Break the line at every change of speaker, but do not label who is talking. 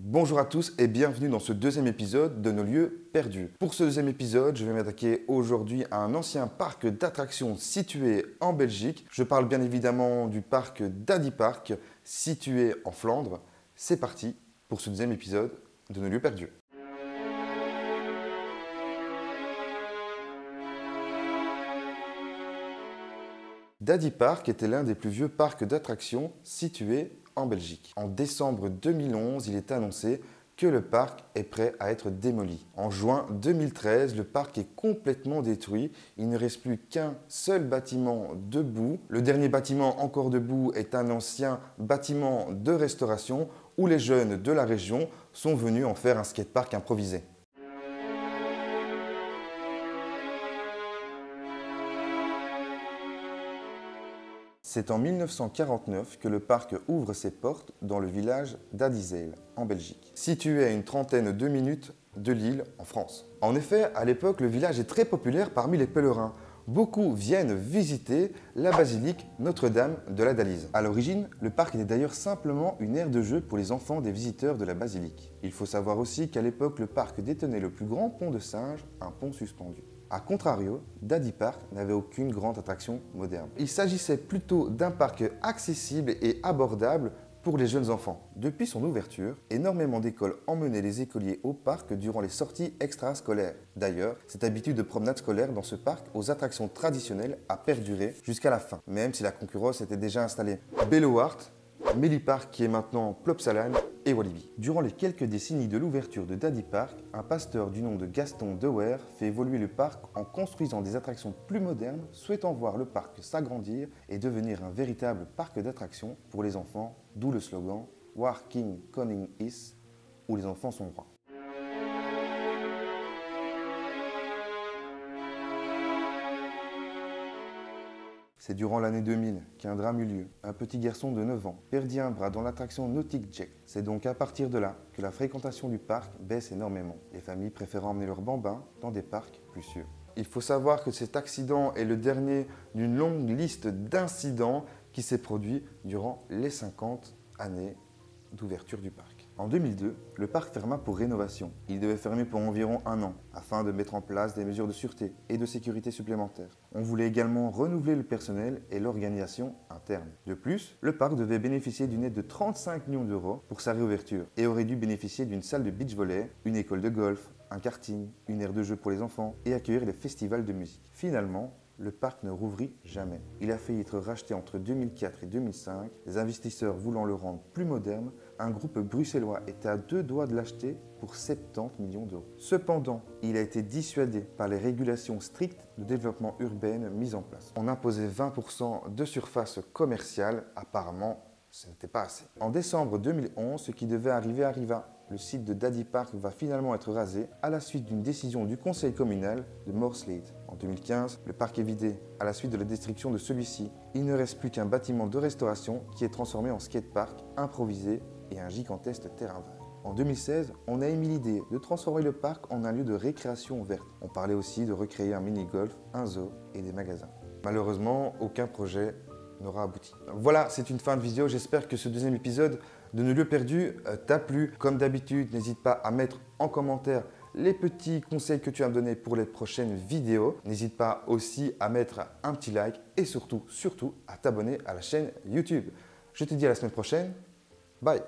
Bonjour à tous et bienvenue dans ce deuxième épisode de Nos lieux perdus. Pour ce deuxième épisode, je vais m'attaquer aujourd'hui à un ancien parc d'attractions situé en Belgique. Je parle bien évidemment du parc Daddy Park, situé en Flandre. C'est parti pour ce deuxième épisode de Nos lieux perdus. Daddy Park était l'un des plus vieux parcs d'attractions situés en Belgique. En décembre 2011, il est annoncé que le parc est prêt à être démoli. En juin 2013, le parc est complètement détruit. Il ne reste plus qu'un seul bâtiment debout. Le dernier bâtiment encore debout est un ancien bâtiment de restauration où les jeunes de la région sont venus en faire un skatepark improvisé. C'est en 1949 que le parc ouvre ses portes dans le village d'Adizeel, en Belgique, situé à une trentaine de minutes de Lille, en France. En effet, à l'époque, le village est très populaire parmi les pèlerins. Beaucoup viennent visiter la basilique Notre-Dame de la Dalise. À l'origine, le parc était d'ailleurs simplement une aire de jeu pour les enfants des visiteurs de la basilique. Il faut savoir aussi qu'à l'époque, le parc détenait le plus grand pont de singe, un pont suspendu. A contrario, Daddy Park n'avait aucune grande attraction moderne. Il s'agissait plutôt d'un parc accessible et abordable pour les jeunes enfants. Depuis son ouverture, énormément d'écoles emmenaient les écoliers au parc durant les sorties extrascolaires. D'ailleurs, cette habitude de promenade scolaire dans ce parc aux attractions traditionnelles a perduré jusqu'à la fin, même si la concurrence était déjà installée. Belloart, Mellipark qui est maintenant Plopsaland et Walibi. Durant les quelques décennies de l'ouverture de Daddy Park, un pasteur du nom de Gaston Dewaer fait évoluer le parc en construisant des attractions plus modernes, souhaitant voir le parc s'agrandir et devenir un véritable parc d'attractions pour les enfants, d'où le slogan « Where King Koning is » où les enfants sont rois. C'est durant l'année 2000 qu'un drame eut lieu. Un petit garçon de 9 ans perdit un bras dans l'attraction Nautic Jack. C'est donc à partir de là que la fréquentation du parc baisse énormément, les familles préférant emmener leurs bambins dans des parcs plus sûrs. Il faut savoir que cet accident est le dernier d'une longue liste d'incidents qui s'est produit durant les 50 années d'ouverture du parc. En 2002, le parc ferma pour rénovation. Il devait fermer pour environ un an, afin de mettre en place des mesures de sûreté et de sécurité supplémentaires. On voulait également renouveler le personnel et l'organisation interne. De plus, le parc devait bénéficier d'une aide de 35 millions d'euros pour sa réouverture et aurait dû bénéficier d'une salle de beach volley, une école de golf, un karting, une aire de jeu pour les enfants et accueillir les festivals de musique. Finalement, le parc ne rouvrit jamais. Il a failli être racheté entre 2004 et 2005. Les investisseurs voulant le rendre plus moderne, un groupe bruxellois était à deux doigts de l'acheter pour 70 millions d'euros. Cependant, il a été dissuadé par les régulations strictes de développement urbain mises en place. On imposait 20% de surface commerciale. Apparemment, ce n'était pas assez. En décembre 2011, ce qui devait arriver arriva. Le site de Daddy Park va finalement être rasé à la suite d'une décision du conseil communal de Morslade. En 2015, le parc est vidé à la suite de la destruction de celui-ci. Il ne reste plus qu'un bâtiment de restauration qui est transformé en skatepark improvisé et un gigantesque terrain vague. En 2016, on a émis l'idée de transformer le parc en un lieu de récréation verte. On parlait aussi de recréer un mini-golf, un zoo et des magasins. Malheureusement, aucun projet n'aura abouti. Voilà, c'est une fin de vidéo. J'espère que ce deuxième épisode de Nos lieux perdus t'a plu. Comme d'habitude, n'hésite pas à mettre en commentaire les petits conseils que tu as me donner pour les prochaines vidéos. N'hésite pas aussi à mettre un petit like et surtout à t'abonner à la chaîne YouTube. Je te dis à la semaine prochaine. Bye!